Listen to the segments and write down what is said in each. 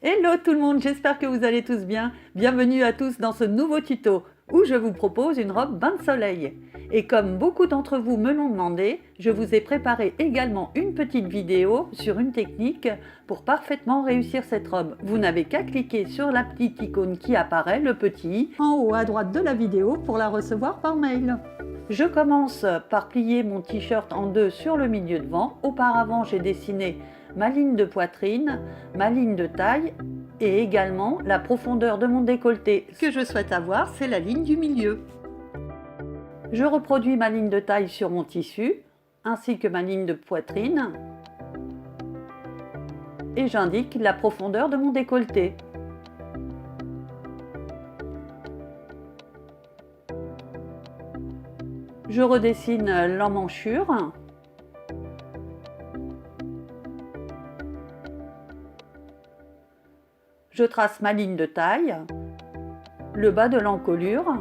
Hello tout le monde, j'espère que vous allez tous bien. Bienvenue à tous dans ce nouveau tuto où je vous propose une robe bain de soleil. Et comme beaucoup d'entre vous me l'ont demandé, je vous ai préparé également une petite vidéo sur une technique pour parfaitement réussir cette robe. Vous n'avez qu'à cliquer sur la petite icône qui apparaît, le petit i, en haut à droite de la vidéo pour la recevoir par mail. Je commence par plier mon t-shirt en deux sur le milieu devant. Auparavant, j'ai dessiné ma ligne de poitrine, ma ligne de taille et également la profondeur de mon décolleté. Ce que je souhaite avoir, c'est la ligne du milieu. Je reproduis ma ligne de taille sur mon tissu, ainsi que ma ligne de poitrine, et j'indique la profondeur de mon décolleté. Je redessine l'emmanchure. Je trace ma ligne de taille, le bas de l'encolure.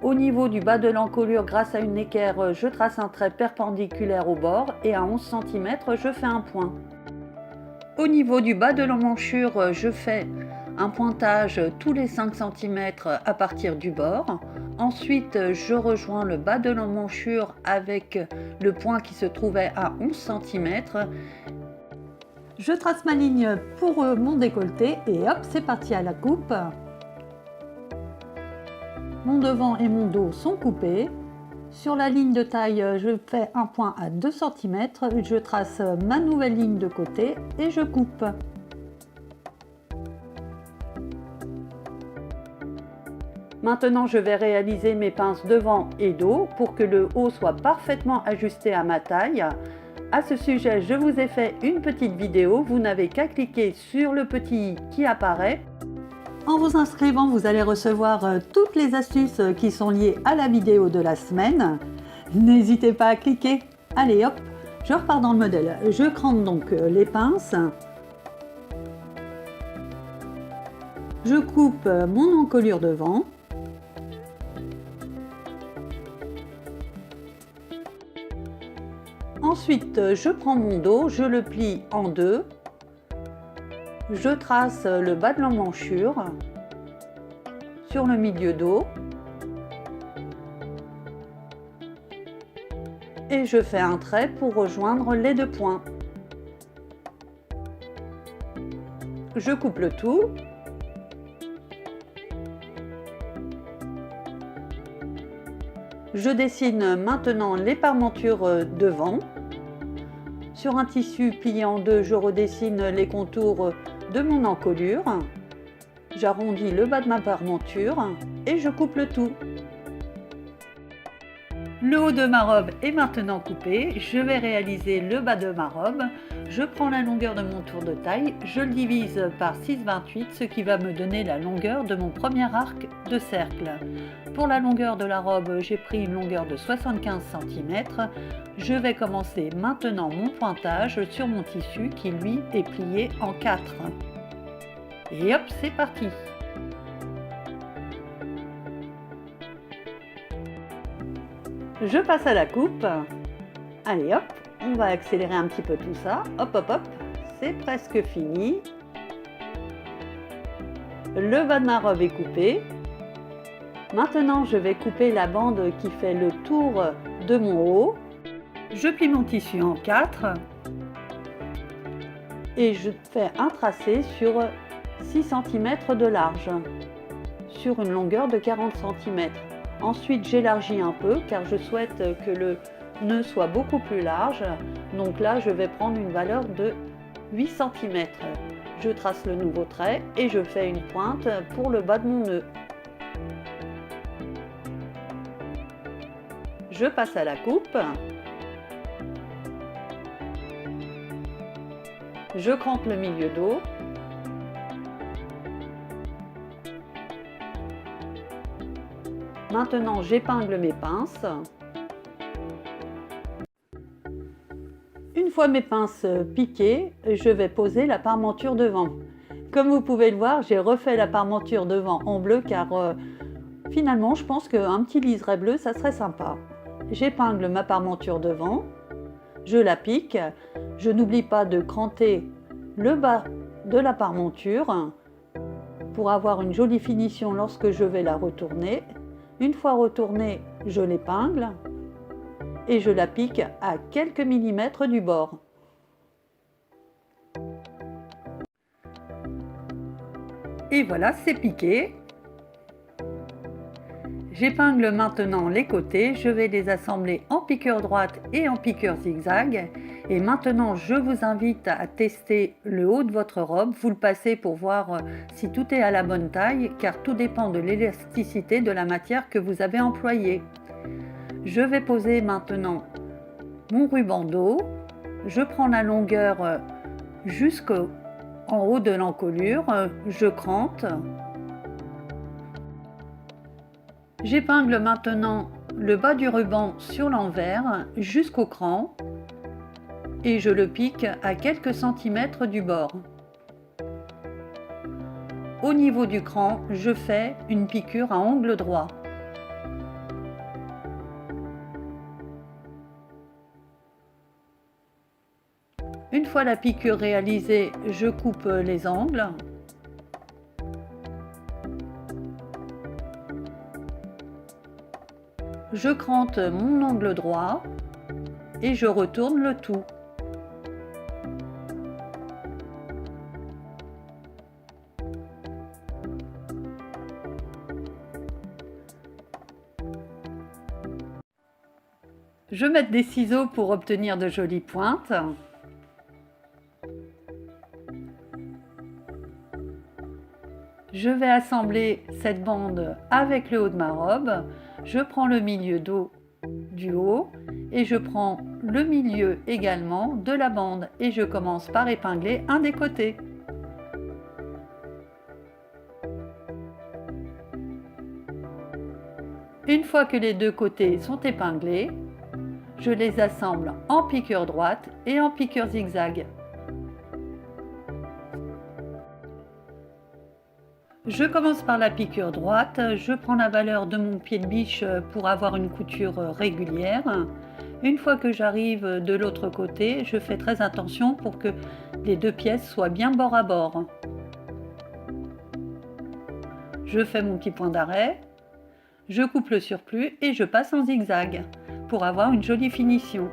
Au niveau du bas de l'encolure, grâce à une équerre, je trace un trait perpendiculaire au bord et à 11 cm, je fais un point. Au niveau du bas de l'emmanchure, je fais un pointage tous les 5 cm à partir du bord. Ensuite, je rejoins le bas de l'emmanchure avec le point qui se trouvait à 11 cm. Je trace ma ligne pour mon décolleté et hop, c'est parti à la coupe. Mon devant et mon dos sont coupés. Sur la ligne de taille, je fais un point à 2 cm. Je trace ma nouvelle ligne de côté et je coupe. Maintenant, je vais réaliser mes pinces devant et dos pour que le haut soit parfaitement ajusté à ma taille. À ce sujet, je vous ai fait une petite vidéo, vous n'avez qu'à cliquer sur le petit i qui apparaît. En vous inscrivant, vous allez recevoir toutes les astuces qui sont liées à la vidéo de la semaine. N'hésitez pas à cliquer. Allez hop, je repars dans le modèle. Je crante donc les pinces. Je coupe mon encolure devant. Ensuite, je prends mon dos, je le plie en deux. Je trace le bas de l'emmanchure sur le milieu dos. Et je fais un trait pour rejoindre les deux points. Je coupe le tout. Je dessine maintenant les parmentures devant. Sur un tissu plié en deux, je redessine les contours de mon encolure. J'arrondis le bas de ma parmenture et je coupe le tout. Le haut de ma robe est maintenant coupé. Je vais réaliser le bas de ma robe. Je prends la longueur de mon tour de taille, je le divise par 6,28, ce qui va me donner la longueur de mon premier arc de cercle. Pour la longueur de la robe, j'ai pris une longueur de 75 cm. Je vais commencer maintenant mon pointage sur mon tissu qui lui est plié en 4. Et hop, c'est parti! Je passe à la coupe. Allez hop, on va accélérer un petit peu tout ça. Hop hop hop, c'est presque fini. Le bas de ma robe est coupé. Maintenant, je vais couper la bande qui fait le tour de mon haut. Je plie mon tissu en 4 et je fais un tracé sur 6 cm de large sur une longueur de 40 cm. Ensuite, j'élargis un peu car je souhaite que le nœud soit beaucoup plus large. Donc là, je vais prendre une valeur de 8 cm. Je trace le nouveau trait et je fais une pointe pour le bas de mon nœud. Je passe à la coupe. Je crante le milieu dos. Maintenant, j'épingle mes pinces. Une fois mes pinces piquées, je vais poser la parmenture devant. Comme vous pouvez le voir, j'ai refait la parmenture devant en bleu car finalement, je pense qu'un petit liseré bleu, ça serait sympa. J'épingle ma parmenture devant. je la pique, Je n'oublie pas de cranter le bas de la parmenture pour avoir une jolie finition lorsque je vais la retourner. Une fois retournée, je l'épingle et je la pique à quelques millimètres du bord. Et voilà, c'est piqué. J'épingle maintenant les côtés, je vais les assembler en piqûre droite et en piqûre zigzag. Et maintenant, je vous invite à tester le haut de votre robe. Vous le passez pour voir si tout est à la bonne taille, car tout dépend de l'élasticité de la matière que vous avez employée. Je vais poser maintenant mon ruban dos. Je prends la longueur jusqu'en haut de l'encolure. Je crante. J'épingle maintenant le bas du ruban sur l'envers jusqu'au cran et je le pique à quelques centimètres du bord. Au niveau du cran, je fais une piqûre à angle droit. Une fois la piqûre réalisée, je coupe les angles. Je crante mon angle droit et je retourne le tout. Je mets des ciseaux pour obtenir de jolies pointes. Je vais assembler cette bande avec le haut de ma robe. Je prends le milieu dos du haut et je prends le milieu également de la bande et je commence par épingler un des côtés. Une fois que les deux côtés sont épinglés, je les assemble en piqûre droite et en piqûre zigzag. Je commence par la piqûre droite, je prends la valeur de mon pied de biche pour avoir une couture régulière. Une fois que j'arrive de l'autre côté, je fais très attention pour que les deux pièces soient bien bord à bord. Je fais mon petit point d'arrêt, je coupe le surplus et je passe en zigzag pour avoir une jolie finition.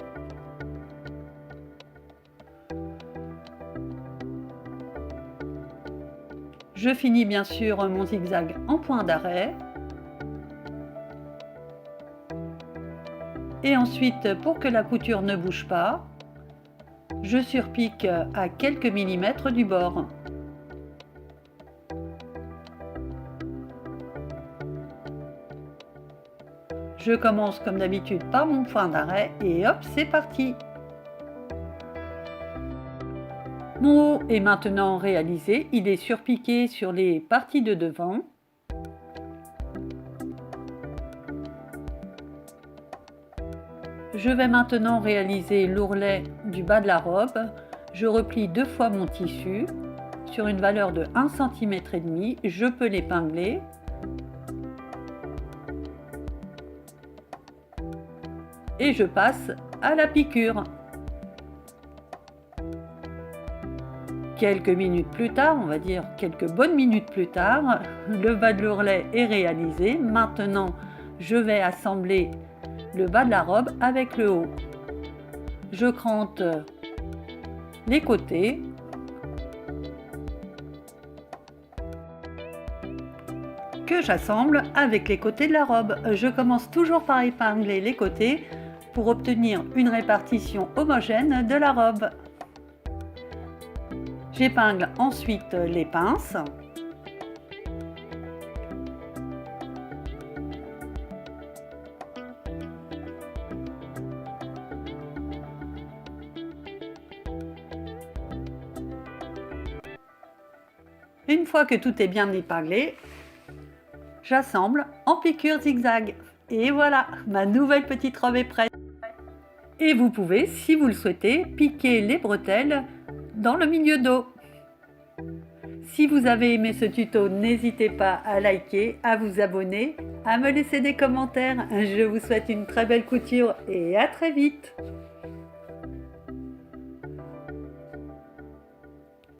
Je finis bien sûr mon zigzag en point d'arrêt. Et ensuite, pour que la couture ne bouge pas, je surpique à quelques millimètres du bord. Je commence comme d'habitude par mon point d'arrêt et hop, c'est parti! Mon haut est maintenant réalisé, il est surpiqué sur les parties de devant. Je vais maintenant réaliser l'ourlet du bas de la robe. Je replie 2 fois mon tissu sur une valeur de 1,5 cm. Je peux l'épingler. Et je passe à la piqûre. Quelques minutes plus tard, on va dire quelques bonnes minutes plus tard, le bas de l'ourlet est réalisé. Maintenant, je vais assembler le bas de la robe avec le haut. Je crante les côtés. Que j'assemble avec les côtés de la robe. Je commence toujours par épingler les côtés pour obtenir une répartition homogène de la robe. J'épingle ensuite les pinces. Une fois que tout est bien épinglé, j'assemble en piqûre zigzag. Et voilà, ma nouvelle petite robe est prête. Et vous pouvez, si vous le souhaitez, piquer les bretelles dans le milieu dos. Si vous avez aimé ce tuto, n'hésitez pas à liker, à vous abonner, à me laisser des commentaires. Je vous souhaite une très belle couture et à très vite.